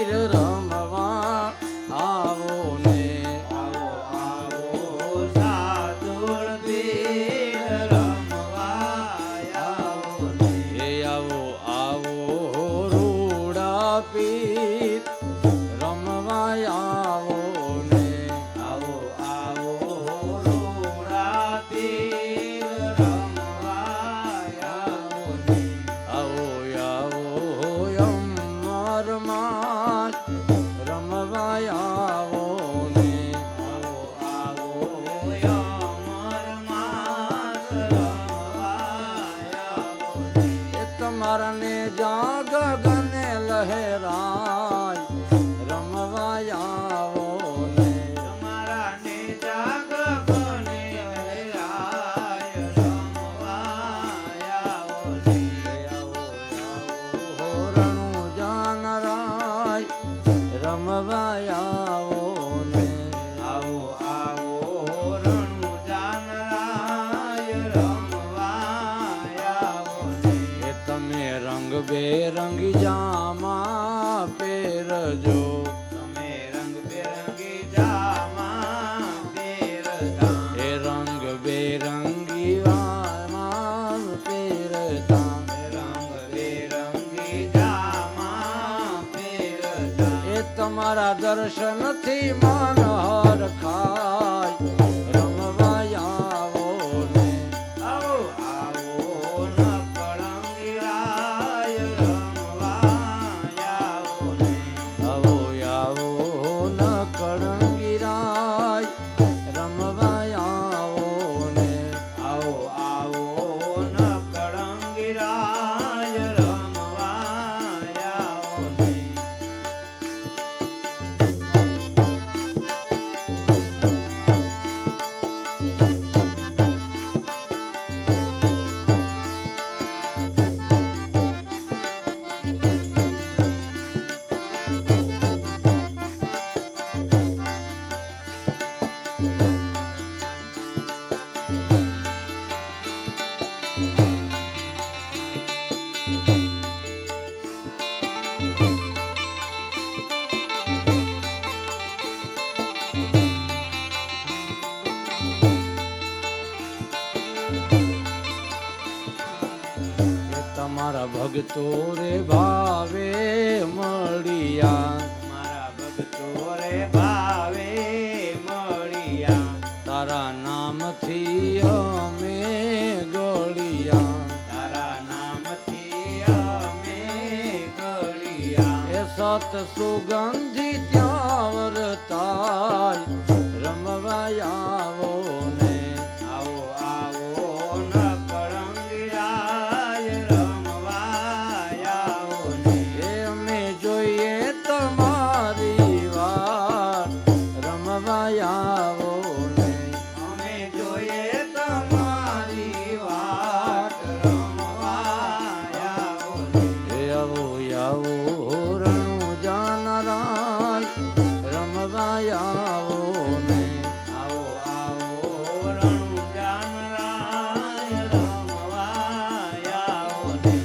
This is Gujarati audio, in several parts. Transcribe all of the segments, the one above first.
પીર રમવા આવો ને આવો આવો સાધુર પીર રમવા આવો ને એ આવો આવો રૂડા પીર રમવા આવો ને આવો આવો રૂડા પીર રમવા આવો ને આવો આવો અમરમાં રમવા આવો ને આવો આવો અમરમાં રમવા આવો ને એ તમારા ને જાગ ગને લહેરાય રમવા આવો ને તમારા ને જાગ બને રાય રમવા આવો ને આવો આવો રણુ જાનરાય રમવા આવો ને આવો આવો રણુ જાનરાય રમવા આવો ને એ તમે રંગ બેરંગી જામા પહેરજો તમે રંગ બેરંગી જામા પહેરતા એ રંગ બેરંગી વામાં પહેરતા રંગ બેરંગી જામા પહેરતા એ તમારા દર્શનથી મન હરખાય રમવા આવો ને આવો આવો ન કળંગીરાય રમવા આવો ને આવો આવો ન કળંગીરાય રમવા આવો ને આવો આવો ન કળંગીરાય રમવા આવો ને એ તમારા ભક્તો રે ભાવે મળ્યા મારા ભક્તો રે ભાવે મળ્યા તારા નામથી અમે ગળ્યા તારા નામથી અમે ગળ્યા એ સત સુગંધી ત્યાં વરતાય રમવા આવો ને આવો આવો ન કળંગીરાય રમવા આવો ને એ અમે જોઈએ તમારી વાત રમવા આવો ને અમે જોઈએ તમારી વાત રમવા આવો ને એ આવો આવો રણુ જાનરાય રમવા આવો ને આવો આવો રણુ જાનરાય રમવા આવો ને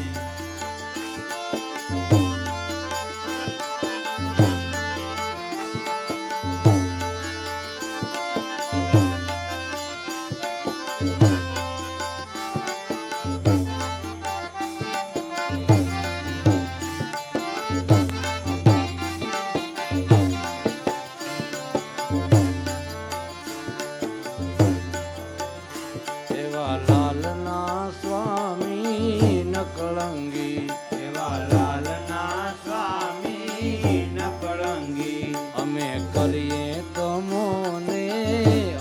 એવા લાલના સ્વામી નકળંગી એવા લાલના સ્વામી ન કળંગી અમે કરીએ તમોને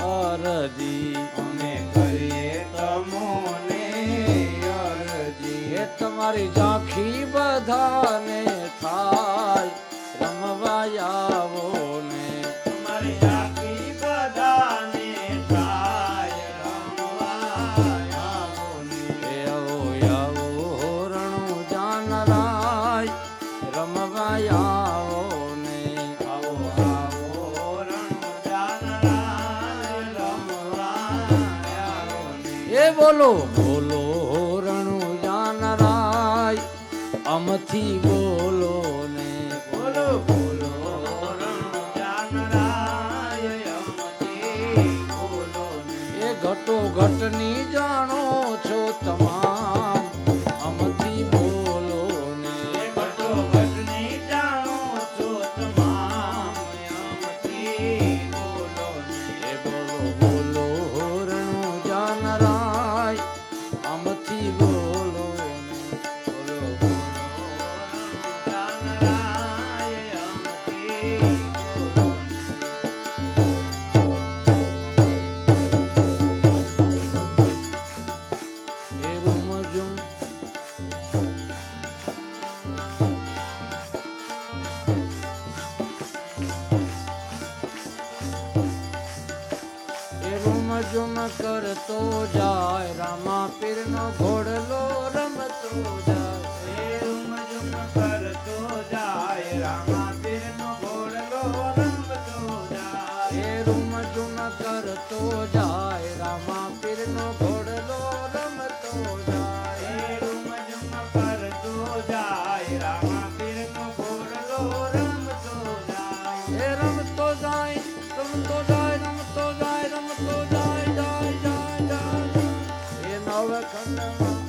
અરજી અમે કરીએ તમોને અરજી એ તમારી ઝાંખી બધાને થાય રમવા આવો ને તમારી આખી બધાને થાય રમવા આવો ને એ આવો આવો રણુ જાનરાય રમવા આવો ને આવો આવો રણુ જાનરાય રમવા આવો ને એ બોલો બોલો રણુ જાનરાય અમથી બોલો ને બોલો બોલો ઝુમ કરતો જાય રામા પીરનો ઘોડલો રમતો જાય એ રૂમ ઝુમ કરતો જાય રામા પીરનો ઘોડલો રમતો જાય એ રૂમ ઝુમ કરતો જાય રામા પીરનો ઘોડલો રમતો જાય એ રૂમ ઝુમ કરતો જાય રામા પીરનો ઘોડલો રમતો જાય એ રમતો જાય રમતો જાય રમતો જાય રમતો જાય જાય જાય જાય એ નવખંડમાં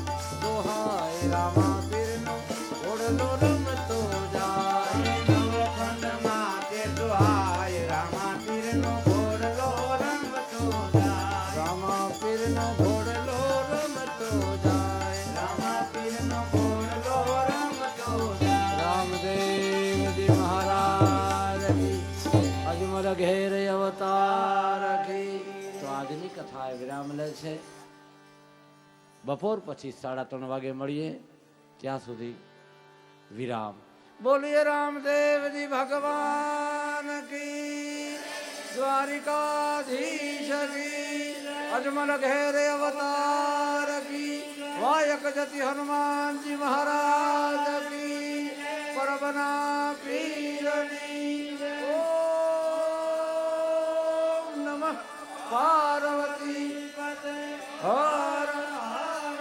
દોહાય રામા પીરનો ઘોડલો રમતો જાય નવખંડમાં તે દોહાય રામા પીરનો ઘોડલો રમતો જાય રામા પીરનો ઘોડલો રમતો જાય રામા પીરનો ઘોડલો રમતો જાય રામદેવજી મહારાજ કી અજમલ ઘેર અવતાર કી તો આજની કથા એ વિરામ લે છે બપોર પછી 3:30 વાગે મળીએ ત્યાં સુધી વિરામ બોલીએ રામદેવજી ભગવાન કી દ્વારિકાધીશ કી અજમલ ઘેર અવતાર કી વાયક જતી હનુમાનજી મહારાજ કી પરબના પીરની ઓમ નમઃ પાર્વતી પતે હર હર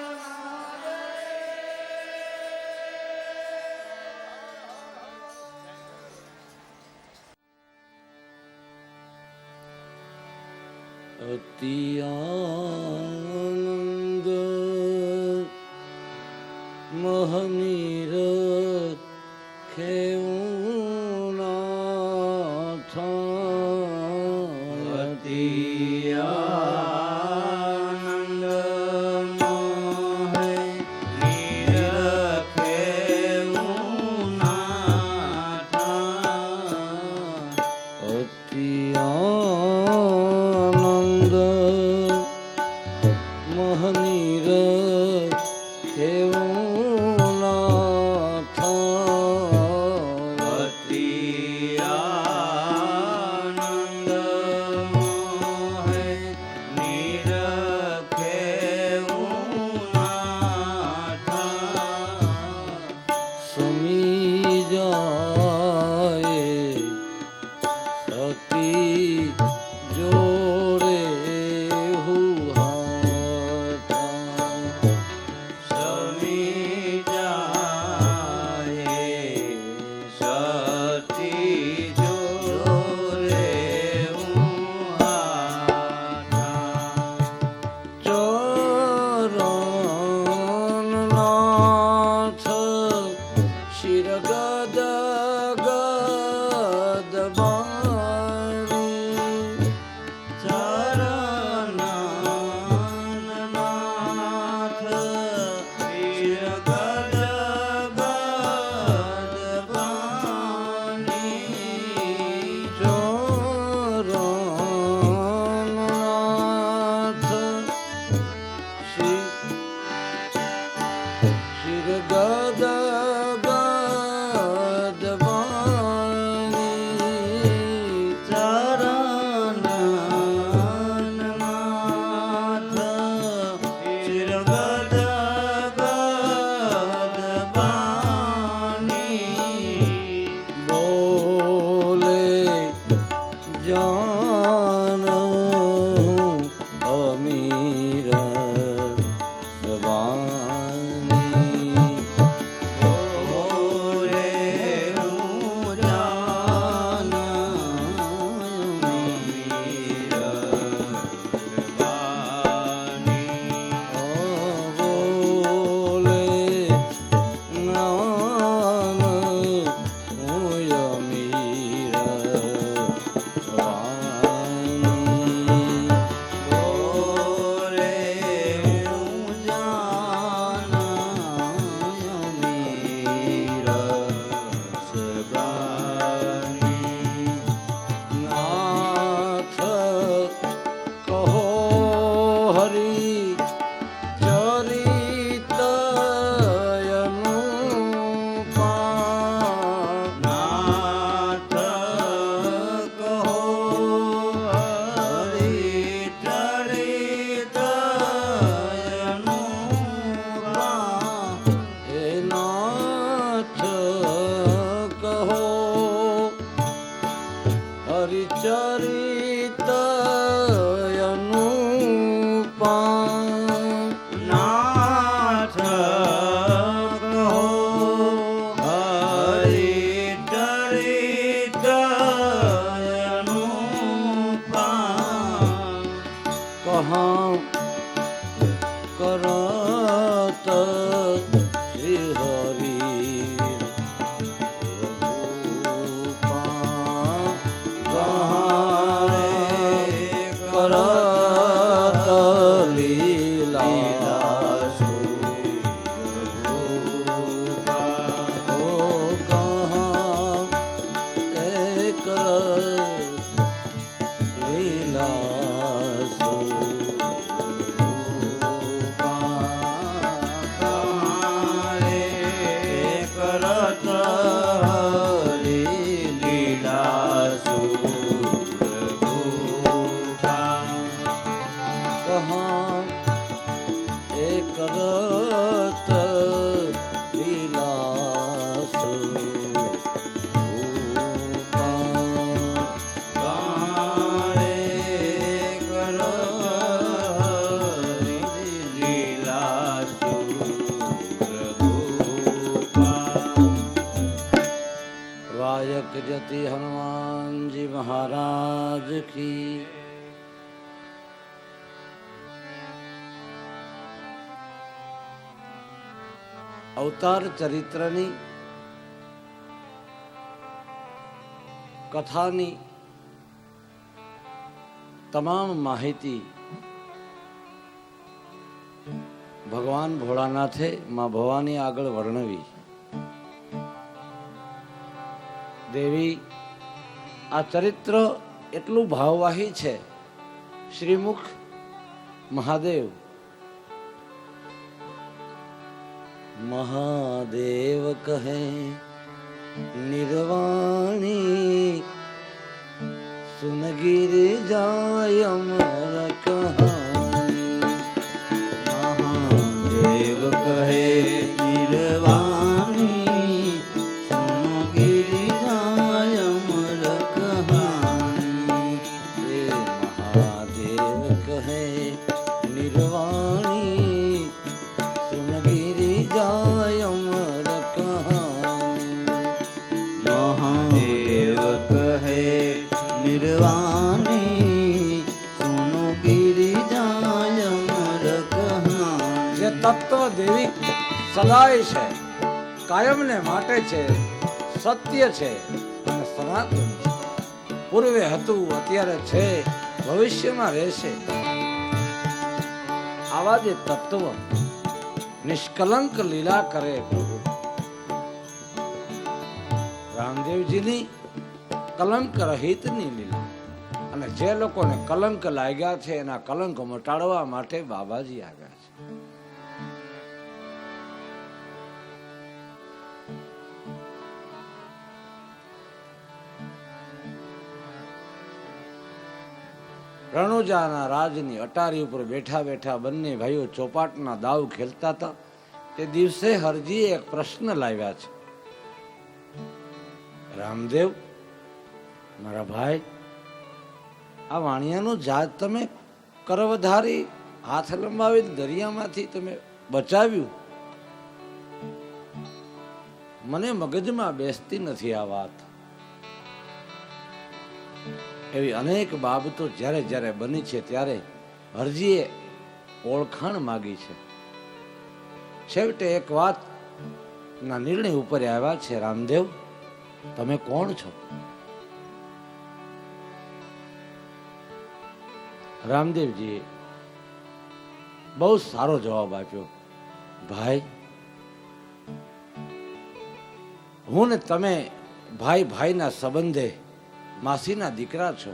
અતિ આનંદ મહમીર ખેઉં નાથ અતિ આનંદ મોહે નિરખે ઉનાથ અતિ આનંદ મહનીર ખેઉં નાથ ચરિત અનુપમ નાથ કહો હરિ ચરિત અનુપમ કહા કરત શ્રી હરિ કરત લીલા ઓ કહા એક લીલા કરત હરિ લીલા કહા એક કરત લીલા वायक जति हनुमान जी महाराज की अवतार चरित्रनी कथानी તમામ માહિતી ભગવાન ભોળાનાથે માં ભવાની આગળ વર્ણવી. દેવી આ ચરિત્ર એટલું ભાવવાહી છે. શ્રીમુખ મહાદેવ મહાદેવ કહે નિર્વાણી સુનગીર જાય અમર કહાની. મહાદેવ કહે નિર્વાણી સુનગીર જાય અમર કહાની. હે મહાદેવ કહે નિર્વાણી સુનગીર જાય અમર કહાની. મહાદેવ કહે નિર્વાણી સુનો ગિરિજાય અમર કહાની. જે તત્વ દેવી સદાય છે, કાયમને માટે છે, સત્ય છે અને સનાતન છે. પૂર્વે હતું, અત્યારે છે, ભવિષ્યમાં રહેશે. આવા જે તત્વ નિષ્કલંક લીલા કરે પ્રભુ રામદેવજીની કલંક રહિતની લીલા. અને જે લોકોને કલંક લાગ્યા છે એના કલંક મટાડવા માટે બાબાજી આવ્યા છે. રણુજાના રાજની અટારી ઉપર બેઠા બેઠા બંને ભાઈઓ ચોપાટના દાવ ખેલતા હતા. તે દિવસે હરજીએ એક પ્રશ્ન લાવ્યા છે. રામદેવ મારા ભાઈ, આ વાણિયાનું જાત તમે કરવધારી હાથ લંબાવી દરિયામાંથી તમે બચાવ્યું. મને મગજમાં બેસતી નથી આ વાત. એવી અનેક બાબતો જ્યારે જ્યારે બની છે ત્યારે હરજીએ ઓળખાણ માગી છે. છેવટે એક વાત ના નિર્ણય ઉપર આવ્યા છે. રામદેવ, તમે કોણ છો? રામદેવજીએ બહુ સારો જવાબ આપ્યો. ભાઈ, હું ને તમે ભાઈ ભાઈના સંબંધે માસીના દીકરા છો.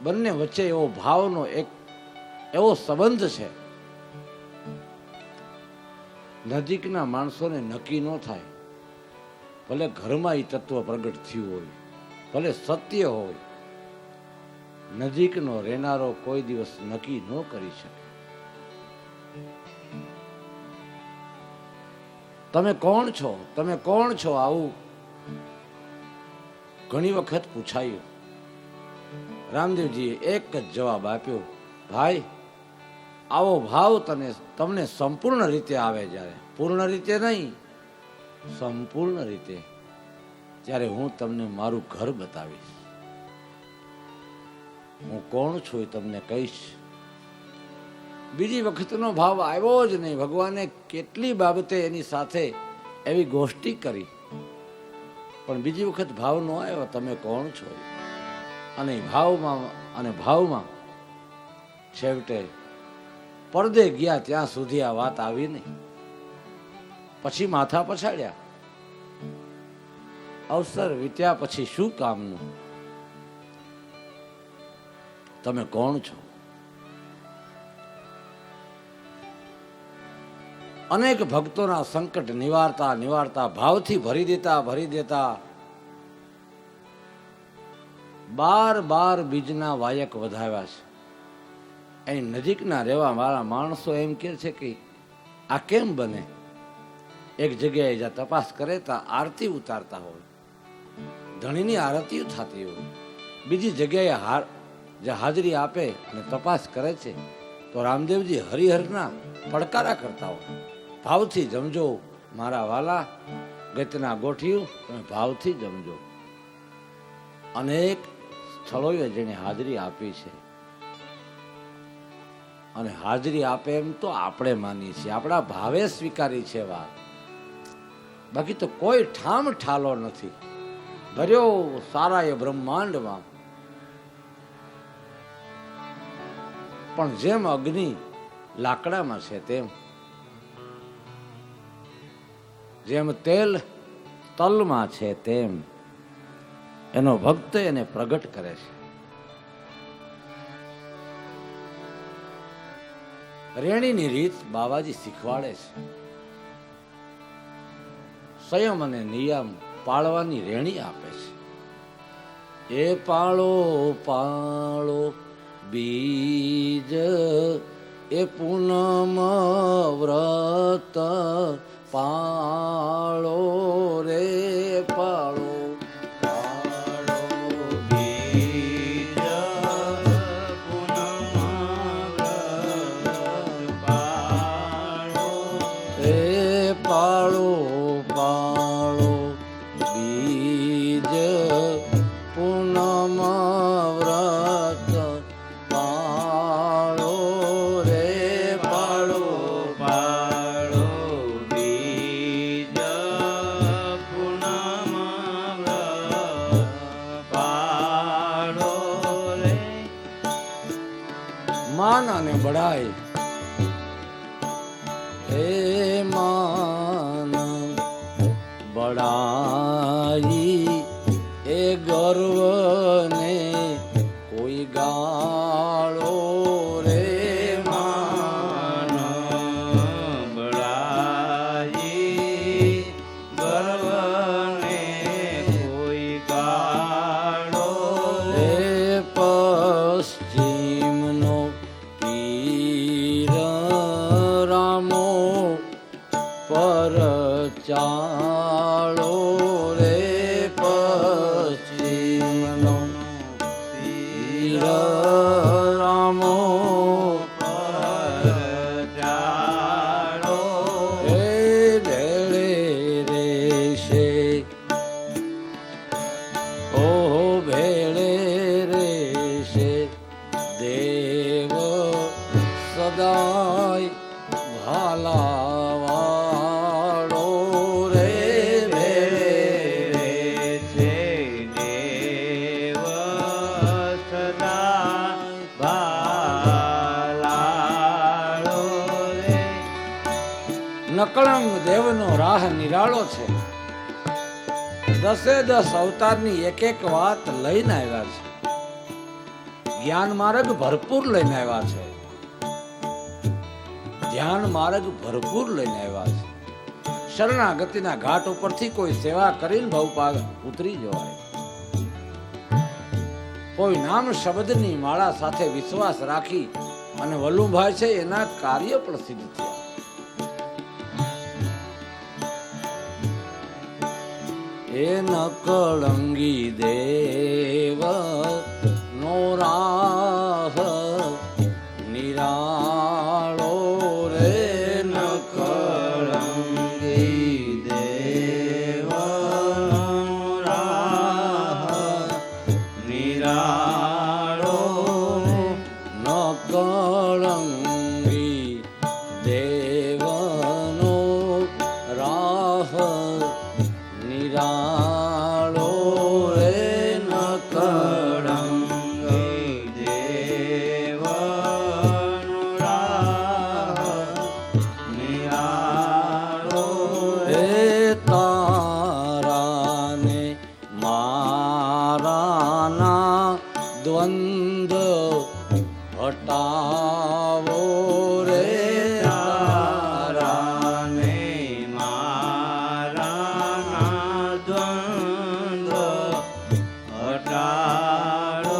બંને વચ્ચે એવો ભાવનો એક એવો સંબંધ છે. નજીકના માણસોને નક્કી ન થાય. ભલે ઘરમાં એ તત્વ પ્રગટ થયું હોય, ભલે સત્ય હોય, નજીકનો રહેનારો કોઈ દિવસ નક્કી ન કરી શકે. તમે કોણ છો? તમે કોણ છો? આવું ઘણી વખત પૂછાયું. રામદેવજીએ એક જ જવાબ આપ્યો, ભાઈ આવો ભાવ તમને સંપૂર્ણ રીતે આવે જ્યારે, પૂર્ણ રીતે નહીં, સંપૂર્ણ રીતે, ત્યારે હું તમને મારું ઘર બતાવીશ. હું કોણ છું એ તમને કહીશ. બીજી વખતનો ભાવ આવ્યો જ નહીં. ભગવાને કેટલી બાબતે એની સાથે એવી ગોષ્ઠી કરી, પણ બીજી વખત ભાવ ન આવ્યો તમે કોણ છો. અને ભાવમાં છેવટે પડદે ગયા ત્યાં સુધી આ વાત આવી નહીં. પછી માથા પછાડ્યા. અવસર વીત્યા પછી શું કામનું? તમે કોણ છો? અનેક ભક્તોના સંકટ નિવારતા ભાવથી ભરી દેતા 12 બીજના વાયક વધાવ્યા છે. એની નજીકના રહેવા વાળા માણસો એમ કહે છે કે આ કેમ બને? એક જગ્યાએ જ્યાં તપાસ કરે ત્યાં આરતી ઉતારતા હોય, ધણીની આરતી થતી હોય, બીજી જગ્યાએ જે હાજરી આપે અને તપાસ કરે છે તો રામદેવજી હરિહરના પડકારા કરતા હોય, ભાવથી જમજો મારા વાલા, ગતના ગોઠિયું તમે ભાવથી જમજો. અનેક સ્થળોએ જેને હાજરી આપી છે, અને હાજરી આપે એમ તો આપણે માનીએ છીએ, આપણા ભાવે સ્વીકારી છે વાત, બાકી તો કોઈ ઠામ ઠાલો નથી. ભર્યો સારા એ બ્રહ્માંડમાં, પણ જેમ અગ્નિ લાકડામાં છે તેમ, જેમ તેલ તલમાં છે તેમ એનો ભક્ત એને પ્રગટ કરે છે. રેણીની રીત બાવાજી શીખવાડે છે. સંયમ અને નિયમ પાળવાની રેણી આપે છે. એ પાળો બીજ, એ પૂનમ વ્રત પાળો રે પાળો. માન અને બડાઈ, હે માન બડાઈ એ ગર્વ ને કોઈ ગાળો રે. માન બડાઈ ગર્વ ને કોઈ ગાળો રે. પશ્ચિમનો પીર રામો પર ચાળો રે. પશ્ચિમનો પીર રામો પર ચાળો એ ભેળે રેશે, ઓહો ભેળે રેશે દેવ સદાય ભાલાવાળો રે. ભેળે છે દેવ સદા ભાલાળો રે. નકળંગ દેવનો રાહ નિરાળો છે. 10 અવતારની એક વાત લઈને આવ્યા છે. જ્ઞાન માર્ગ ભરપૂર લઈને આવ્યા છે. ધ્યાન માર્ગ ભરપૂર લઈને આવ્યા છે. શરણાગતિના ઘાટ ઉપરથી કોઈ સેવા કરીને ભવપાગ ઉતરી જવાય. કોઈ નામ શબ્દની માળા સાથે વિશ્વાસ રાખી અને વલ્લુભાઈ છે એના કાર્ય પણ સિદ્ધ થયા. એ નકળંગી દેવ નો રાહ નિરાળો રે નકળંગી દેવ નિરાળો નકળંગી દેવનો રાહ નિરાળો રે નકળંગી દેવનો રાહ નિરાળો એ તારાને મારાના દ્વંદ હટાવો રે તારાને મારાના દ્વંદ હટાડો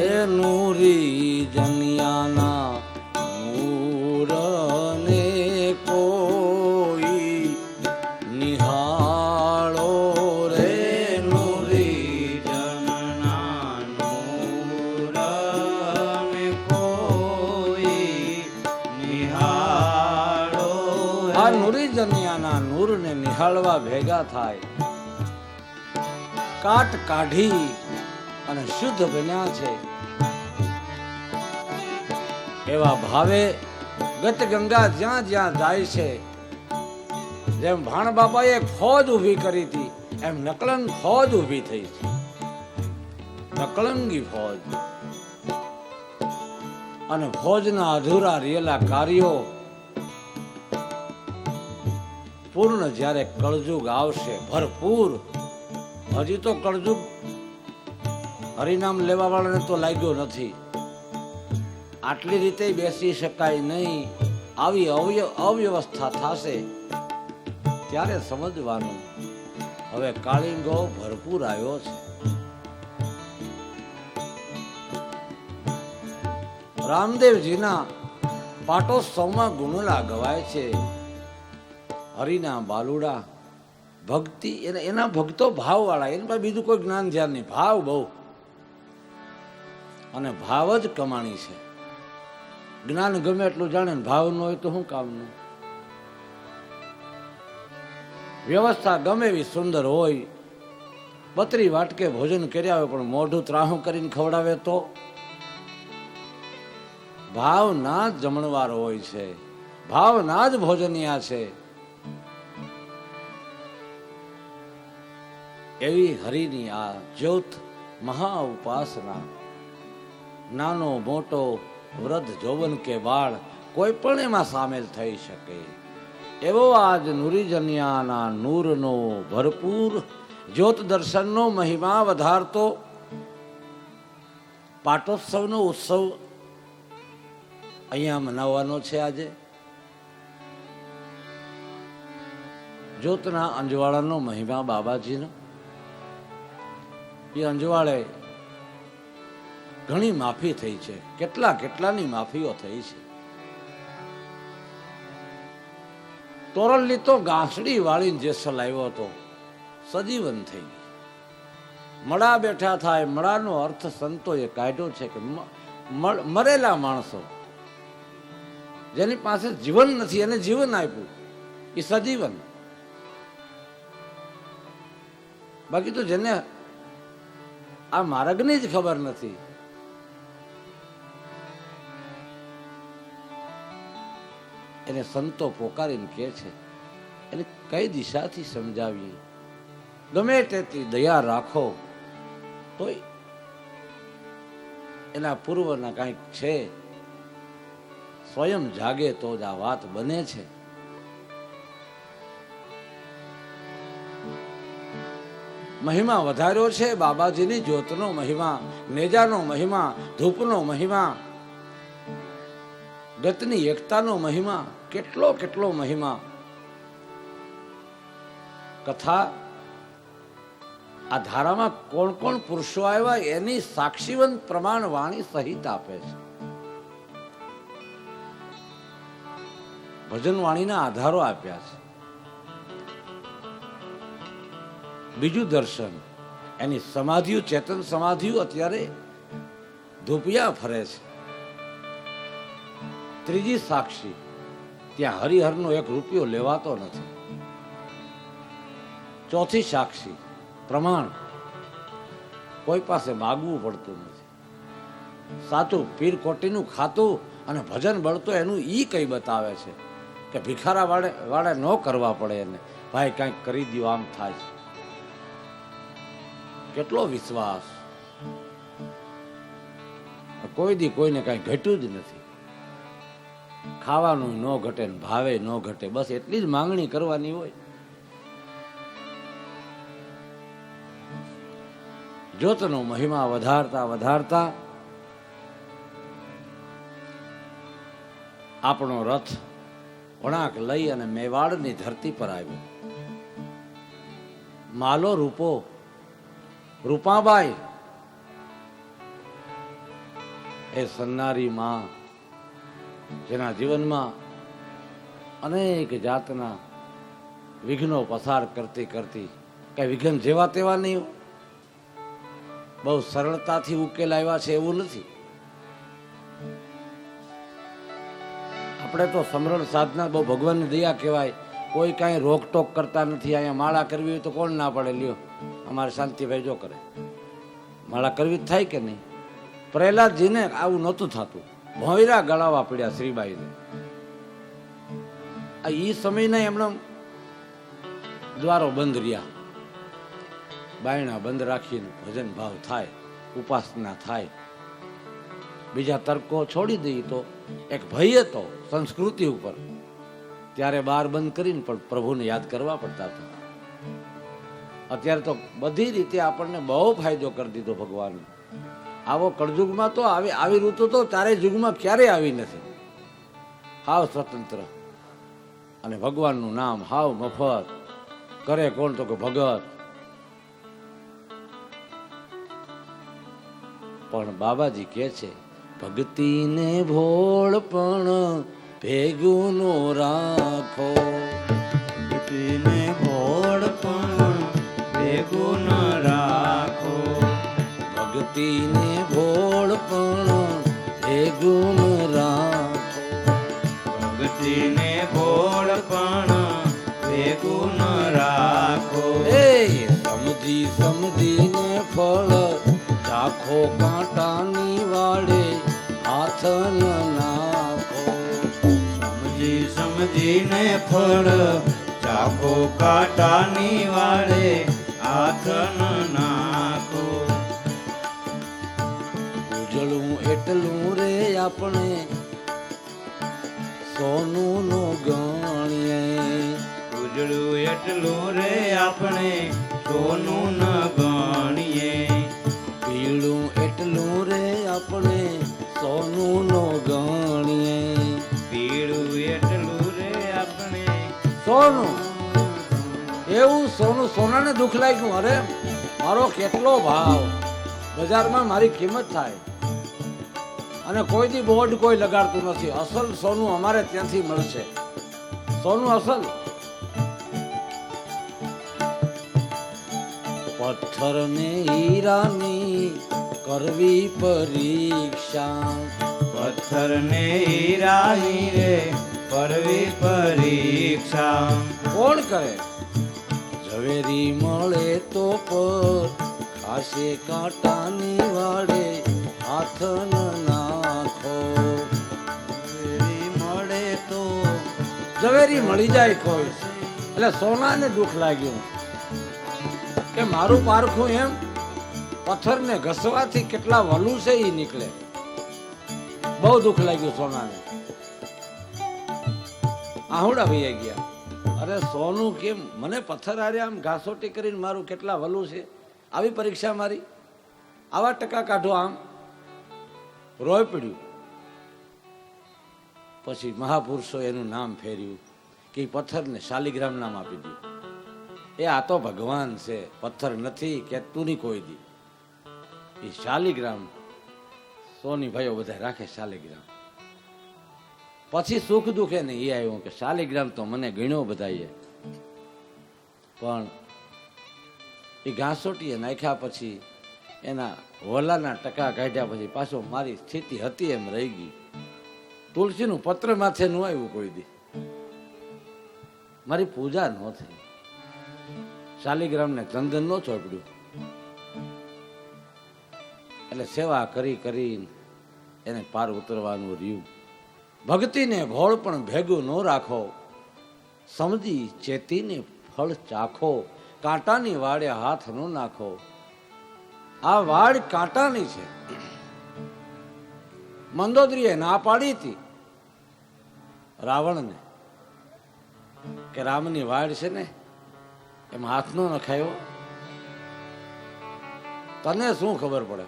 એ નૂરી જનિયાના નૂરને કોઈ નિહાળો રે નૂરી જનના નૂરને કોઈ નિહાળો આ નૂરી જનિયાના નૂરને નિહાળવા ભેગા થાય કાટ કાઢી અને શુદ્ધ બન્યા છે એવા ભાવે ગત ગંગા જ્યાં જ્યાં જાય છે જેમ ભાણ બાપાએ ફોજ ઊભી કરી હતી એમ નકલંગ ફોજ ઊભી થઈ છે નકલંગી ફોજ અને ફોજના અધૂરા રહેલા કાર્યો પૂર્ણ જ્યારે કળજુગ આવશે ભરપૂર હજી તો કળજુગ હરિનામ લેવા વાળાને તો લાગ્યો નથી આટલી રીતે બેસી શકાય નહીં આવી અવ્યવસ્થા થશે ત્યારે સમજવાનું હવે કાળિંગો ભરપૂર આવ્યો છે રામદેવજીના પાટોત્સવમાં ગુણલા ગવાય છે હરિના બાલુડા ભક્તિ એના ભક્તો ભાવ વાળા એની પાસે બીજું કોઈ જ્ઞાન ધ્યાન નહીં ભાવ બહુ અને ભાવ જ કમાણી છે જ્ઞાન ગમે એટલું જાણે ને ભાવ ન હોય તો શું કામનું વ્યવસ્થા ગમે એવી સુંદર હોય બત્રી વાટકે ભોજન કર્યા હોય પણ મોઢું ત્રાહું કરીને ખવડાવે તો ભાવના જ જમણવાર હોય છે ભાવના જ ભોજનિયા છે એવી હરિની આ જ્યોત મહા ઉપાસના નાનો મોટો વૃદ્ધ જોવન કે બાળ કોઈ પણ એમાં સામેલ થઈ શકે એવો આજ નુરીજન્યાના નૂરનો ભરપૂર જ્યોત દર્શનનો મહિમા વધારતો પાટોત્સવનો ઉત્સવ અહીંયા મનાવવાનો છે આજે જ્યોતના અંજવાળાનો મહિમા બાબાજીનો એ અંજવાળે ઘણી માફી થઈ છે કેટલાની માફીઓ થઈ છે તોરલની તો ગાંસડી વાળીને જે લાવ્યો હતો સજીવન થઈ ગઈ મળા બેઠા થાય મળાનો અર્થ સંતોએ કાઢ્યો છે કે મરેલા માણસો જેની પાસે જીવન નથી એને જીવન આપ્યું એ સજીવન બાકી તો જેને આ માર્ગની જ ખબર નથી એને સંતો પોકારીને કહે છે એને કઈ દિશાથી સમજાવીએ ગમે તેટલી દયા રાખો તો એના પૂર્વના કંઈક છે સ્વયં જાગે તો જ આ વાત બને છે મહિમા વધાર્યો છે બાબાજીની જ્યોતનો મહિમા નેજાનો મહિમા ધૂપનો મહિમા ગતની એકતાનો મહિમા કેટલો મહિમા કથા આ ધારામાં કોણ કોણ પુરુષો આવ્યા એની સાક્ષીવંત પ્રમાણ વાણી સહિત આપે છે ભજન વાણીના આધારો આપ્યા છે બીજું દર્શન, એની સમાધિઓ, ચેતન સમાધિઓ અત્યારે ધૂપિયા ફરે છે. ત્રીજી સાક્ષી, ત્યાં હરિહરનો 1 રૂપિયો લેવાતો નથી. ચોથી સાક્ષી, પ્રમાણ, કોઈ પાસે માગવું પડતું નથી. સાચું પીર કોટીનું ખાતું અને ભજન બળતો એનું ઈ કઈ બતાવે છે કે ભિખારા વાળે ન કરવા પડે એને, ભાઈ કંઈક કરી દો આમ થાય છે. કેટલો વિશ્વાસ! કોઈ દી કોઈને કઈ ઘટ્યું જ નથી. ખાવાનું ન ઘટે ને ભાવે ન ઘટે, બસ એટલી જ માંગણી કરવાની હોય. જ્યોતનો મહિમા વધારતા વધારતા આપણો રથ વળાંક લઈ અને મેવાડની ધરતી પર આવ્યો. માલો રૂપો, રૂપાબાઈ એ સન્નારી માં, જેના જીવનમાં અનેક જાતના વિઘ્નો પસાર કરતી કરતી, કઈ વિઘ્ન જેવા તેવા નહીં, બહુ સરળતાથી ઉકેલ આવ્યા છે એવું નથી. આપણે તો સમરણ સાધના બહુ ભગવાનની દયા કહેવાય. કોઈ કાંઈ રોકટોક કરતા નથી. અહીંયા માળા કરવી હોય તો કોણ ના પડે? લ્યો, અમારે શાંતિભાઈ જો કરે. માળા કરવી જ થાય કે નહીં? પ્રહલાદજીને આવું નહોતું થતું, ભોંયરા ગળાવા પડ્યા શ્રીબાઈને. એ સમયના એમણે દ્વારો બંધ રહ્યા, બાયણા બંધ રાખીને ભજન ભાવ થાય, ઉપાસના થાય. બીજા તર્કો છોડી દઈએ તો એક ભય હતો સંસ્કૃતિ ઉપર, ત્યારે બાર બંધ કરીને પણ પ્રભુને યાદ કરવા પડતા હતા. અત્યારે તો બધી રીતે આપણને બહુ ફાયદો કરી દીધો ભગવાન. આવો કળયુગમાં તો આવી ઋતુ તો ચારેય યુગમાં ક્યારેય આવી નથી. હાવ સ્વતંત્ર અને ભગવાનનું નામ હાવ મફત. કરે કોણ? તો કે ભગત. પણ બાબાજી કહે છે, ભક્તિને ભોળ પણ ભેગું નો રાખો. ભક્તિને ભોળ પણ ભેગું ન રાખો. ભક્તિને ભોળ પણ ભેગું ન રાખો. ભક્તિને ભોળ પણ ભેગું ન રાખો. એ સમજી સમજીને ફળ ચાખો, કાંટાની વાડે હાથ ન નાખો. સમજી સમજીને ફળ ચાખો, કાંટાની વાળે હાથ ન નાખો. ઉજળું એટલું રે આપણે સોનું નો ગણીએ. ઉજળું એટલું રે આપણે સોનું ન ગણીએ. પીળું એટલું રે આપણે સોનું નો ગણીએ. પીળું એટલું રે આપણે સોનું, એવું સોનું, સોનાને દુઃખ લાગ્યું, અરે મારો કેટલો ભાવ, બજારમાં મારી કિંમત થાય. અને કોઈ દી બોર્ડ કોઈ લગાડતું નથી, અસલ સોનું અમારે ત્યાંથી મળશે. સોનું અસલ. પથ્થર ને હીરાની કરવી પરીક્ષા. પથ્થર ને હીરાની રે કરવી પરીક્ષા. કોણ કરે? ઝવેરી મળે તો પર ખાશે, કાંટાની વાડે હાથ ન નાખો. ઝવેરી મળે તો ઝવેરી મળી જાય કોઈ, એટલે સોનાને દુઃખ લાગ્યું કે મારું પારખું એમ પથ્થરને ઘસવાથી કેટલા વલું છે એ નીકળે. બહુ દુઃખ લાગ્યું સોનાને. આહુડા ભૈયા ગયા, અરે સોનું કેમ? મને પથ્થર આરે આમ ઘાસોટી કરીને મારું કેટલા વલું છે, આવી પરીક્ષા મારી, આવા ટકા કાઢો. આમ રોય પડ્યું. પછી મહાપુરુષો એનું નામ ફેર્યું કે પથ્થરને શાલિગ્રામ નામ આપી દીધું. એ આ તો ભગવાન છે, પથ્થર નથી કહેતું નહીં કોઈ દી. એ શાલિગ્રામ સોની ભાઈઓ બધા રાખે શાલિગ્રામ. પછી સુખ દુઃખે ને એ આવ્યું કે શાલિગ્રામ તો મને ગણ્યો બધાએ, પણ એ ઘાસોટીએ નાખ્યા પછી એના વલાના ટકા કાઢ્યા પછી પાછો મારી સ્થિતિ હતી એમ રહી ગઈ. તુલસીનું પત્ર માથે ન આવ્યું કોઈ દી, મારી પૂજા ન થઈ, શાલિગ્રામને ચંદન ન ચોપડ્યું. એટલે સેવા કરી કરીને એને પાર ઉતરવાનું રહ્યું. ભક્તિને ભોળ પણ ભેગું ન રાખો, સમજી ચેતીને ફળ ચાખો, કાંટાની વાડે હાથ ન નાખો. આ વાડ કાંટાની છે. મંદોદરીએ ના પાડી હતી રાવણને કે રામની વાડ છે ને એમાં હાથ નો નખાયો. તને શું ખબર પડે?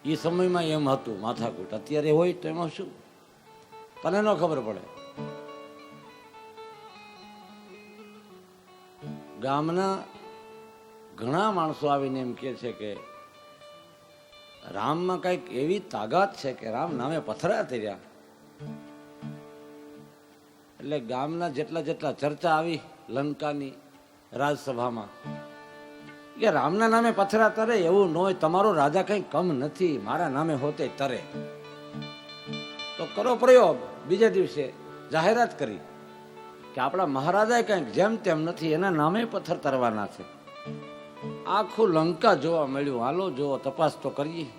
એ સમયમાં એમ હતું માથાકૂટ, અત્યારે હોય તો એમાં શું? તને ન ખબર પડે. ગામના ઘણા માણસો આવીને એમ કે છે કે રામમાં કઈક એવી તાકાત છે કે રામ નામે પથરા થયા. એટલે ગામના જેટલા જેટલા ચર્ચા આવી લંકાની રાજસભામાં કે રામના નામે પથરા તરે એવું ન હોય, તમારો રાજા કઈ કમ નથી, મારા નામે હોતે તરે. તો કરો પ્રયોગ. બીજે દિવસે જાહેરાત કરી કે આપણા મહારાજા કંઈક જેમ તેમ નથી, એના નામે પથ્થર તરવાના છે. આખું લંકા જોવા મળ્યું. હાલો જોવો, તપાસ તો કરીએ.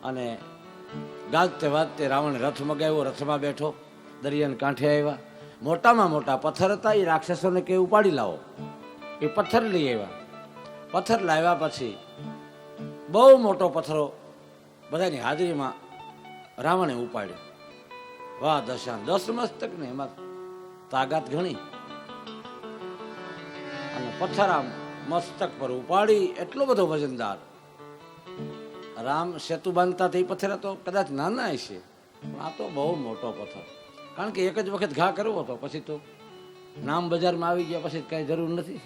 અને ગાજતે વાજતે રાવણ રથ મગાવ્યો, રથમાં બેઠો, દરિયાને કાંઠે આવ્યા. મોટામાં મોટા પથ્થર હતા, એ રાક્ષસોને કે ઉપાડી લાવો. એ પથ્થર લઈ આવ્યા. પથ્થર લાવ્યા પછી બહુ મોટો પથ્થરો બધાની હાજરીમાં રાવણે ઉપાડ્યો. વાહ દશાન, 10 મસ્તક ને એમાં તાકાત ઘણી. અને પથ્થર આમ મસ્તક પર ઉપાડી, એટલો બધો વજનદાર. રામ સેતુ બાંધતા તે પથ્થર તો કદાચ નાના હશે, પણ આ તો બહુ મોટો પથ્થર. કારણ કે એક જ વખત ઘા કરવો હતો, પછી તો નામ બજારમાં આવી ગયા પછી કઈ જરૂર નથી,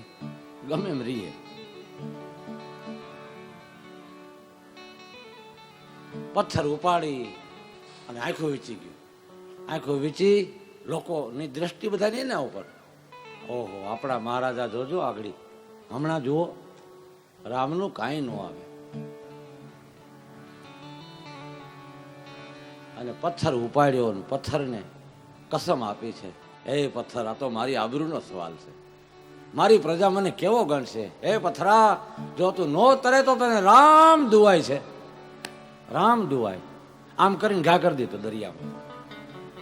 ગમે એમ રહીએ. પથ્થર ઉપાડી અને આંખો વીંચી ગયું. આંખો વીંચી લોકોની દ્રષ્ટિ બધાની એના ઉપર. ઓહો, આપણા મહારાજા જોજો આગળ, હમણાં જુઓ રામનું કાંઈ ન આવે. અને પથ્થર ઉપાડ્યો અને પથ્થરને કસમ આપી છે, એ પથ્થર, આ તો મારી આબરૂનો સવાલ છે, મારી પ્રજા મને કેવો ગણશે. એ પથ્થરા, જો તું નો તરે તો તને રામ દુવાય છે, રામ દુવાય. આમ કરીને ઘા કરી દીધો દરિયામાં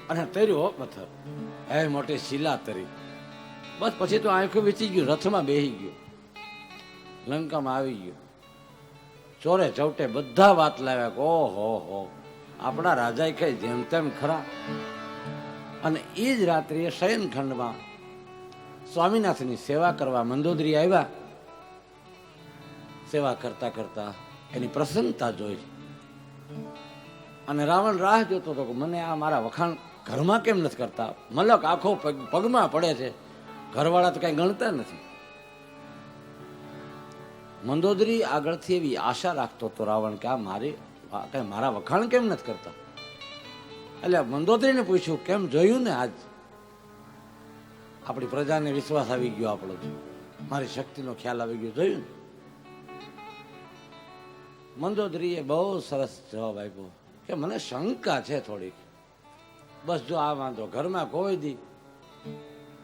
અને તર્યો પથ્થર. એ મોટી શિલા તરી. બસ પછી તો આંખો વીચી ગયું, રથમાં બેસી ગયો, લંકામાં આવી ગયો. ચોરે ચૌટે બધા વાત લાવ્યા કે ઓહો હો, આપણા રાજા કઈ જેમ તેમ ખરા. અને એ જ રાત્રિએ શયનખંડમાં સ્વામિનાથની સેવા કરવા મંદોદરી આવ્યા. સેવા કરતા કરતા એની પ્રસન્નતા જોઈ અને રાવણ રાહ જોતો હતો કે મને આ મારા વખાણ ઘરમાં કેમ નથી કરતા. મલક આખો પગમાં પડે છે, ઘરવાળા તો કઈ ગણતા નથી. મંદોદરી આગળથી એવી આશા રાખતો હતો રાવણ કે આ મારા વખાણ કેમ નથી કરતા. એટલે મંદોદરીને પૂછ્યું, કેમ જોયું ને આજ આપણી પ્રજાને વિશ્વાસ આવી ગયો, આપણો મારી શક્તિનો ખ્યાલ આવી ગયો, જોયું ને. મંદોદરીએ બહુ સરસ જવાબ આપ્યો કે મને શંકા છે થોડીક. બસ જો આ વાંધો, ઘરમાં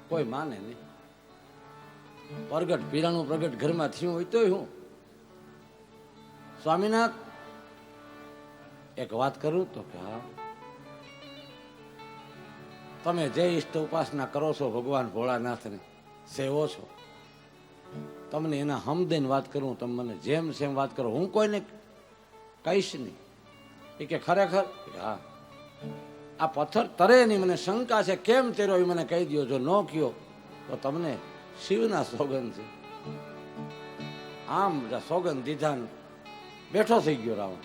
કોઈ માને નહીં. પ્રગટ પીરાણું પ્રગટ ઘરમાં થયું હોય તોય હું. સ્વામિનાથ, એક વાત કરું તો કે હા, તમે જે ઈષ્ટ ઉપાસના કરો છો ભગવાન ભોળાનાથને સેવો છો, તમને એના હમદેન વાત કરું, તમે મને જેમ સેમ વાત કરો, હું કોઈને કહીશ નહીં. એ કે ખરેખર? હા. આ પથ્થર તરે નહીં, મને શંકા છે, કેમ તેરો એ મને કહી દો. જો ન કયો તો તમને શિવના સોગંદ છે. આમ સોગંદ દીધા, બેઠો થઈ ગયો રાવણ.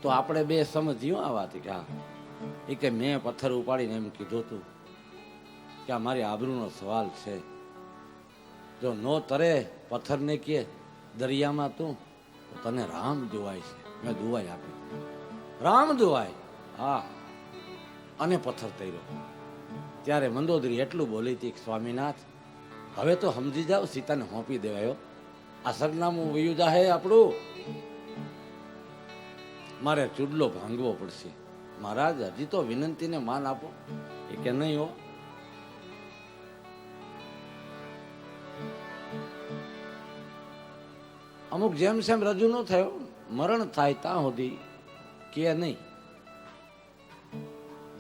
તો આપણે બે સમજ્યું આ વાત કે હા, એ કે મેં પથ્થર ઉપાડીને એમ કીધું હતું કે આ મારી આબરૂનો સવાલ છે. જો નો તરે પથ્થરને કે દરિયામાં તું, તો તને રામ દુવાય છે. મેં દુવાઈ આપી, રામ દુવાય. હા. અને પથ્થર તર્યો. ત્યારે મંદોદરી એટલું બોલી હતી કે સ્વામીનાથ હવે તો સમજી જાઓ, સીતાને હોંપી દેવાયો, આ સરનામું વયું જાહે આપણું, મારે ચૂડલો ભાંગવો પડશે. મહારાજ હજી તો વિનંતીને માન આપો. એ કે નહીં હો, અમુક જેમ જેમ રજૂ ન થયો, મરણ થાય ત્યાં સુધી કે નહીં.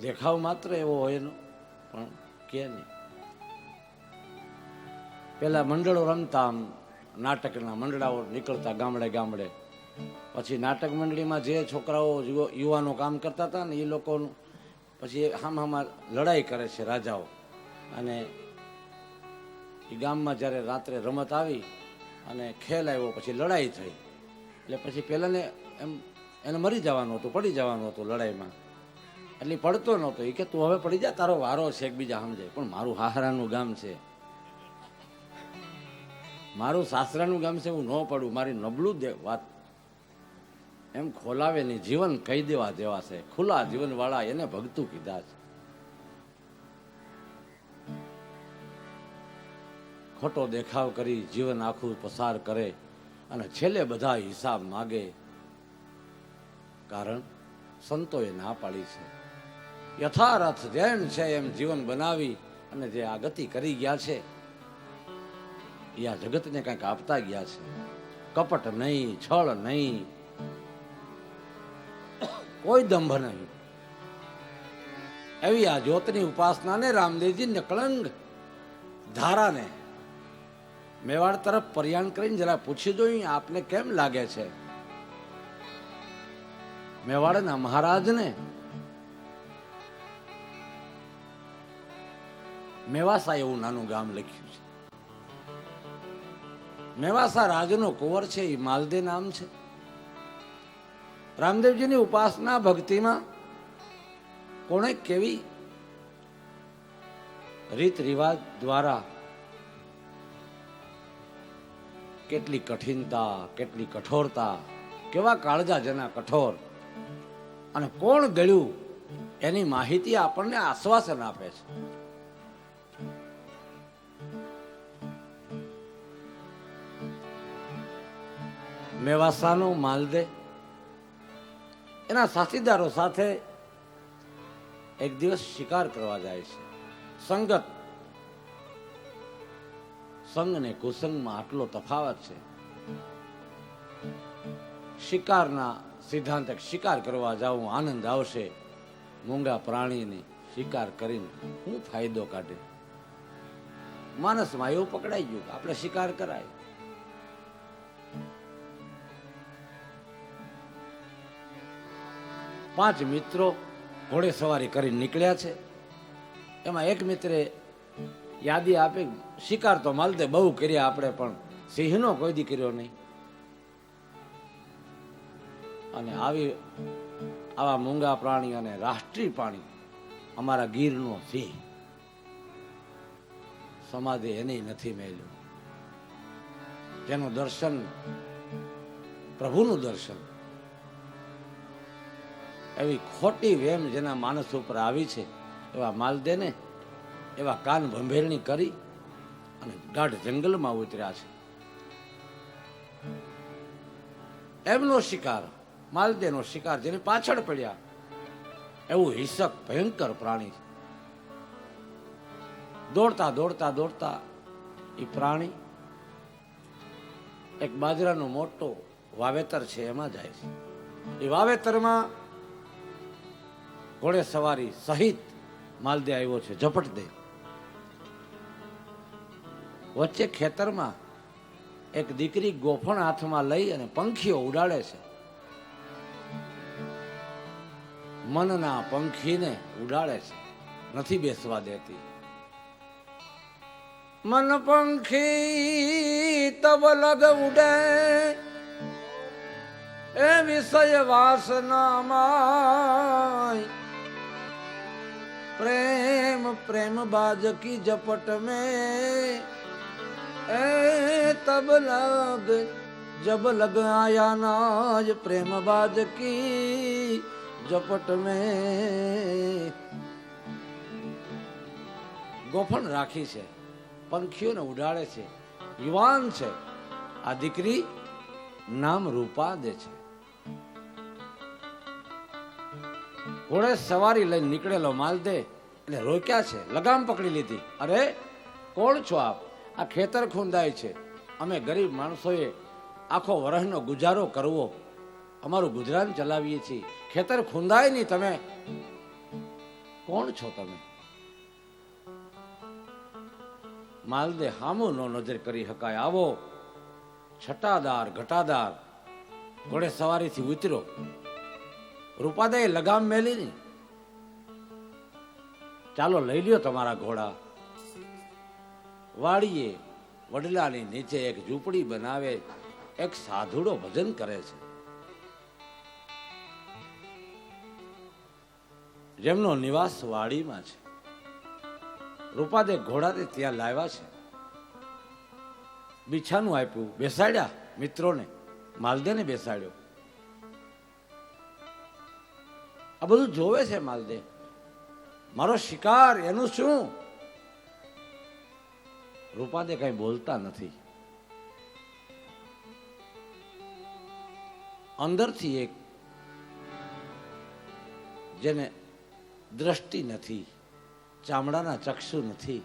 દેખાવ માત્ર એવો હોય એનો, પણ કે નહીં. પેલા મંડળો રમતા, આમ નાટકના મંડળાઓ નીકળતા ગામડે ગામડે. પછી નાટક મંડળીમાં જે છોકરાઓ યુવાનો કામ કરતા હતા ને એ લોકોનું પછી હામાં લડાઈ કરે છે રાજાઓ. અને એ ગામમાં જ્યારે રાત્રે રમત આવી અને ખેલ આવ્યો, પછી લડાઈ થઈ, એટલે પછી પેલાને એમ એને મરી જવાનું હતું, પડી જવાનું હતું લડાઈમાં. એટલે પડતો નહોતો. એ કે તું હવે પડી જા, તારો વારો છે, એકબીજા સમજાય. પણ મારું હાહરાનું ગામ છે, મારું સાસરાનું ગામ છે, હું ન પડું, મારી નબળું દે વાત એમ ખોલાવે નહીં. જીવન કહી દેવા જેવા છે, ખુલ્લા જીવન વાળા એને ભગતું કીધા છે. ખોટો દેખાવ કરી જીવન આખું પસાર કરે અને છેલ્લે બધા હિસાબ માગે. કારણ સંતોએ ના પાડી છે. યથાર્થ જેન છે એમ જીવન બનાવી અને જે આ ગતિ કરી ગયા છે એ આ જગતને કંઈક આપતા ગયા છે. કપટ નહીં, છળ નહીં, કોઈ દંભ નહીં. એવી આ જ્યોતની ઉપાસનાને રામદેવજી નિકળંગ ધારાને મેવાડ તરફ પ્રયાણ કરીને જરા પૂછી જોઈ, આપને કેમ લાગે છે? મેવાડના મહારાજને મેવાસા એવું નાનું ગામ લખ્યું છે. મેવાસા રાજનો કુંવર છે, એ માલદે નામ છે. રામદેવજીની ઉપાસના ભક્તિમાં કોણે કેવી રીત રિવાજ દ્વારા કેટલી કઠિનતા, કેટલી કઠોરતા, કેવા કાળજા જેના કઠોર, અને કોણ ગળ્યું એની માહિતી આપણને આશ્વાસન આપે છે. મેવાસાનો માલદે એના સાથીદારો સાથે એક દિવસ શિકાર કરવા જાય છે. સંગત, સંગ ને કુસંગમાં આટલો તફાવત છે. શિકારના સિદ્ધાંત, શિકાર કરવા જાઉં આનંદ આવશે, મૂંગા પ્રાણીને શિકાર કરીને શું ફાયદો કાઢે? માણસમાં એવું પકડાઈ ગયું કે આપણે શિકાર કરાય. પાંચ મિત્રો ઘોડે સવારી કરીને નીકળ્યા છે. એમાં એક મિત્રે યાદી આપી, શિકાર તો માલદે બહુ કર્યા આપણે, પણ સિંહનો કોઈ દી કર્યો નહીં. અને આવા મૂંગા પ્રાણી અને રાષ્ટ્રીય પ્રાણી અમારા ગીરનો સિંહ, સમાજે એને નથી મેળ્યું. જેનું દર્શન પ્રભુનું દર્શન, એવી ખોટી વેમ જેના માણસ ઉપર આવી છે, એવા માલદેને એવા કાન ભંભેરણી કરી અને ગાઢ જંગલમાં ઉતર્યા છે. એમનો શિકાર, માલદેનો શિકાર, જેની પાછળ પડ્યા એવું હિંસક ભયંકર પ્રાણી છે. દોડતા દોડતા દોડતા એ પ્રાણી એક બાજરાનો મોટો વાવેતર છે એમાં જાય છે. એ વાવેતરમાં ઘોડે સવારી સહિત માલદે આવ્યો છે, ઝપટ દે. વચ્ચે ખેતરમાં એક દીકરી ગોફણ હાથમાં લઈ અને પંખીઓ ઉડાડે છે. મનના પંખીને ઉડાડે છે, નથી બેસવા દેતી. મન પંખી તબ લગ ઉડે એ વિષય વાસનામાં, પ્રેમ પ્રેમ बाज की झपट में ए तब लग जब लग आया नाज प्रेम बाज की झपट में. ગોફણ રાખી છે, પંખીઓને ઉડાડે છે, યુવાન છે. આ દીકરી નામ રૂપાદે છે. ઘોડે સવારી લઈને નીકળેલો માલદે એટલે રોક્યા છે, લગામ પકડી લીધી. અરે કોણ છો આપ? આ ખેતર ખૂંદાય છે, અમે ગરીબ માણસોએ આખો વરસનો ગુજારો કરવો, અમારું ગુજરાન ચલાવીએ છીએ, ખેતર ખૂંદાય નહીં, તમે કોણ છો? તમે માલદે હામો નો નજર કરી હકાય. આવો છટાદાર ઘટાદાર ઘોડે સવારીથી ઉતર્યો. રૂપાદાએ લગામ મેલી ની. ચાલો લઈ લ્યો તમારા ઘોડા. વાડીએ વડલાની નીચે એક ઝૂંપડી બનાવે, એક સાધુડો ભજન કરે છે, જેમનો નિવાસ વાડીમાં છે. રૂપાદે ઘોડાને ત્યાં લાવ્યા છે, બિછાનું આપ્યું, બેસાડ્યા મિત્રોને, માલદેને બેસાડ્યો. આ બધું જોવે છે માલદે. મારો શિકાર એનું શું? રૂપાદે કઈ બોલતા નથી. અંદરથી એક જેને દ્રષ્ટિ નથી, ચામડાના ચક્ષુ નથી,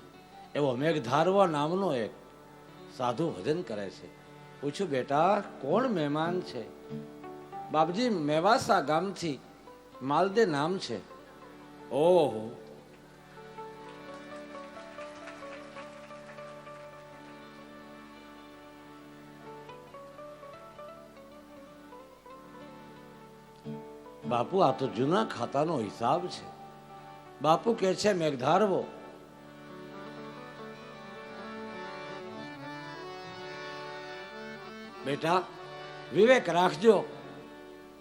એવો મેઘધારવા નામનો એક સાધુ ભજન કરે છે. પૂછ્યું, બેટા કોણ મહેમાન છે? બાપજી મેવાસા ગામથી માલદે નામ છે. ઓહો, બાપુ આ તો જૂના ખાતાનો હિસાબ છે. બાપુ કે છે મેઘધારવો. બેટા વિવેક રાખજો,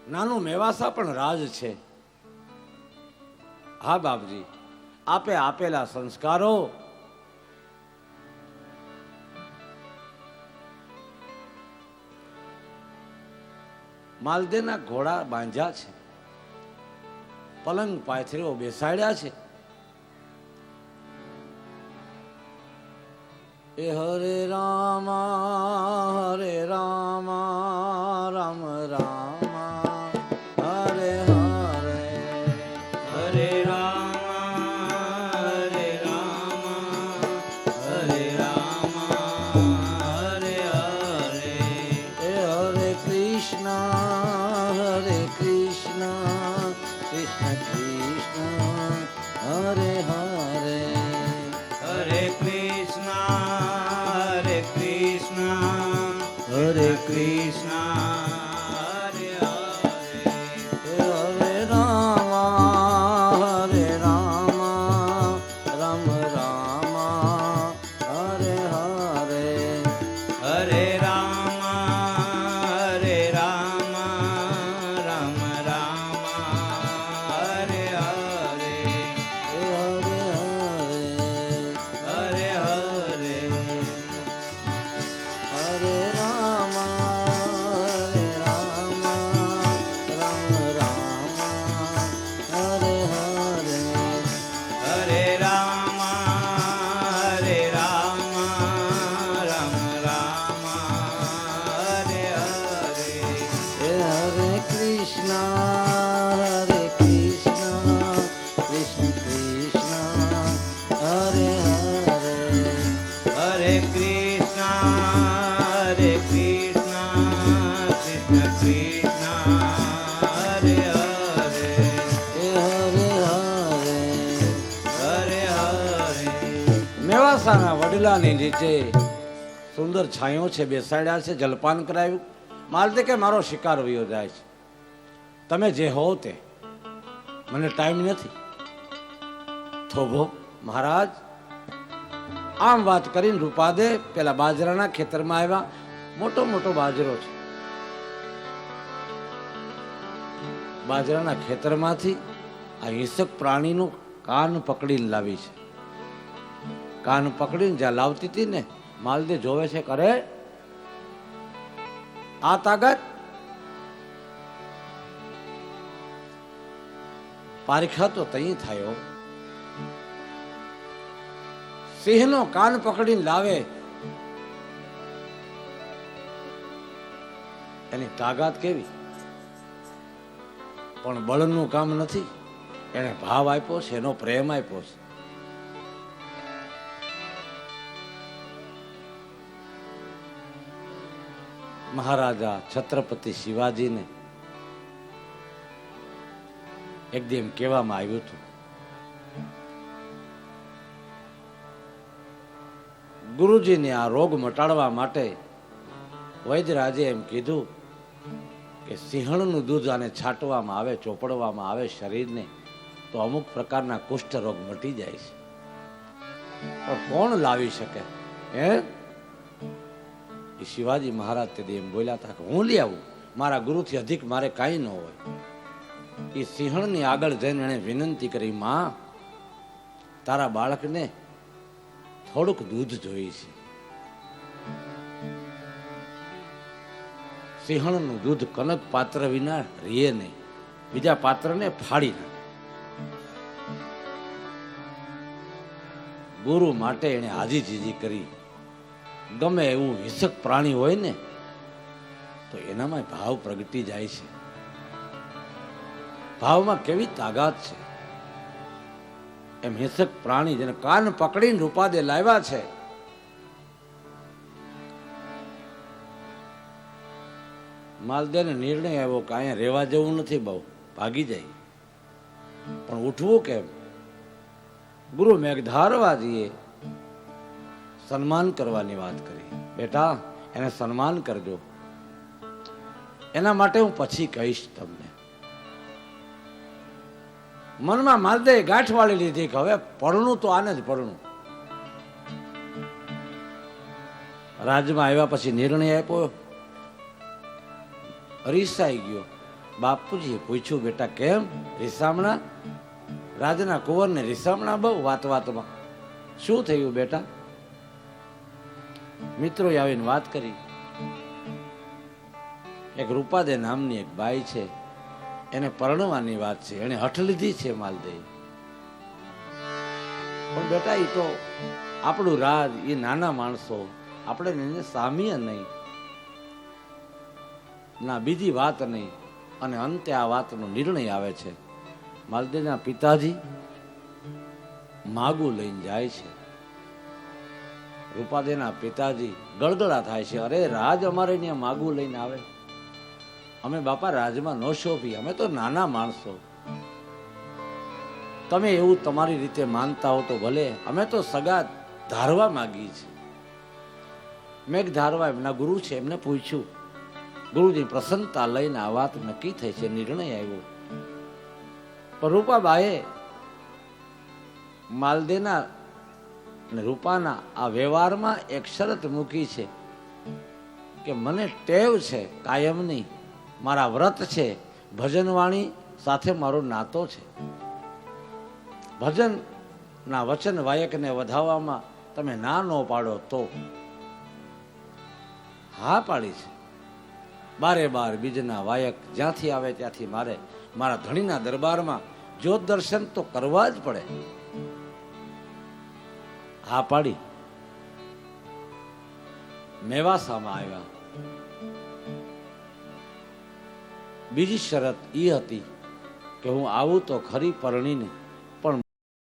નાનું મેવાસા પણ રાજ છે. હા બાપજી, આપે આપેલા સંસ્કારો માલદેના ઘોડા બાંધ્યા છે, પલંગ પાથરીઓ બેસાડ્યા છે. એ હરે રામા રામ રામ હરે હરે, હરે રામ હરે રામ હરે હરે. એ હરે કૃષ્ણ કૃષ્ણ કૃષ્ણ હરે હરે. હરે કૃષ્ણ હરે કૃષ્ણ હરે હરે. હરે રામ રામ રામ હરે હરે. હરે રામ રામ રામ હરે હરે. હરે હરે હરે હરે. હરે રામ રામ રામ હરે હરે. હરે રામ રામ રામ હરે હરે. હરે કૃષ્ણ કૃષ્ણ કૃષ્ણ હરે હરે. હરે કૃષ્ણ કૃષ્ણ કૃષ્ણ હરે હરે. હરે હરે. હરે હરે. મેવાસાના વડલાની નીચે સુંદર છાંયો છે, બેસાડ્યા છે, જલપાન કરાવ્યું. માલદે કે મારો શિકાર વયો જાય છે, તમે જે હોવ તે, મને ટાઈમ નથી. થોભો મહારાજ. આમ વાત કરીને રૂપાદે પેલા બાજરાના ખેતરમાં આવ્યા. મોટો મોટો બાજરો છે. બાજરાના ખેતરમાંથી આ હિંસક પ્રાણીનું કાન પકડીને લાવી છે. કાન પકડીને જ્યાં લાવતી હતી ને, માલદે જોવે છે, કરે આ તાકાત પારીખા તો તઈ થયો. સિંહનો કાન પકડીને લાવે એની તાકાત કેવી, પણ બળનું કામ નથી. એને ભાવ આપ્યો છે, એનો પ્રેમ આપ્યો છે. મહારાજા છત્રપતિ શિવાજીને એક દી એમ કહેવામાં આવ્યું હતું, ગુરુજીને આ રોગ મટાડવા માટે વૈદ્યરાજે એમ કીધું કે સિંહણનું દૂધ આને છાંટવામાં આવે, ચોપડવામાં આવે શરીરને, તો અમુક પ્રકારના કુષ્ઠ રોગ મટી જાય છે. પણ કોણ લાવી શકે? હે, શિવાજી મહારાજ તે એમ બોલ્યા હતા કે હું લઈ આવું, મારા ગુરુથી અધિક મારે કાંઈ ન હોય. એ સિંહણની આગળ જઈને એણે વિનંતી કરી, માં, તારા બાળકને થોડુંક દૂધ જોઈએ છે. સિંહણનું દૂધ કનક પાત્ર વિના રીએ નહીં, બીજા પાત્રને ફાડી નાખે. ગુરુ માટે એને આજીજીજી કરી. ગમે એવું હિંસક પ્રાણી હોય ને તો એનામાં ભાવ પ્રગટી જાય છે. ભાવમાં કેવી તાકાત છે. એમ હિંસક પ્રાણી જેને કાન પકડીને રૂપાદે લાવ્યા છે, માલદેવને નિર્ણય આવ્યો કે અહીંયા રહેવા જેવું નથી, બહુ ભાગી જાય. પણ ઉઠવું કેમ? ગુરુ મેઘધારવાજીએ સન્માન કરવાની વાત કરી. બેટા, એને સન્માન કરજો, એના માટે હું પછી કહીશ તમને. મનમાં માલદેવે ગાંઠ વાળી લીધી કે હવે પરણું તો આને જ પરણું. રાજમાં આવ્યા પછી નિર્ણય આપ્યો, રીસાઈ ગયો. બાપુજીએ પૂછ્યું, બેટા કેમ રીસામણા? રાજના કુંવરને રીસામણા બહુ વાત વાતમાં. શું થયું બેટા? મિત્રોએ આવીને વાત કરી, એક રૂપાદે નામની એક બાઈ છે, એને પરણવાની વાત છે, એને હઠ લીધી છે માલદેવ. પણ બેટા એ તો આપણું રાજ, એ નાના માણસો, આપણે એને સામીએ નહીં ના, બીજી વાત નહીં. અને અંતે આ વાતનો નિર્ણય આવે છે. માલદેવના પિતાજી માગું લઈને જાય છે. રૂપાદેના પિતાજી ગળગળા થાય છે, અરે રાજ અમારે ત્યાં માગું લઈને આવે, અમે બાપા રાજમાં ન શોભી, અમે તો નાના માણસો. તમે એવું તમારી રીતે માનતા હો તો ભલે, અમે તો સગા ધારવા માગીએ છીએ. મેઘ ધારવા એમના ગુરુ છે, એમને પૂછ્યું. ગુરુજી પ્રસન્નતા લઈને આ વાત નક્કી થઈ છે, નિર્ણય આવ્યો. પણ રૂપાબાએ માલદેના અને રૂપાના આ વ્યવહારમાં એક શરત મૂકી છે કે મને ટેવ છે કાયમની, મારા વ્રત છે, ભજનવાણી સાથે મારો નાતો છે. ભજનના વચન વાયકને વધાવવામાં તમે ના ન પાડો તો હા પાડી છે. બારે બાર બીજના વાયક જ્યાંથી આવે ત્યાંથી મારે મારા ધણીના દરબારમાં જ્યોત દર્શન તો કરવા જ પડે. હા પાડી. મેવાસામાં આવ્યા. બીજી શરત એ હતી કે હું આવું તો ખરી પરણીને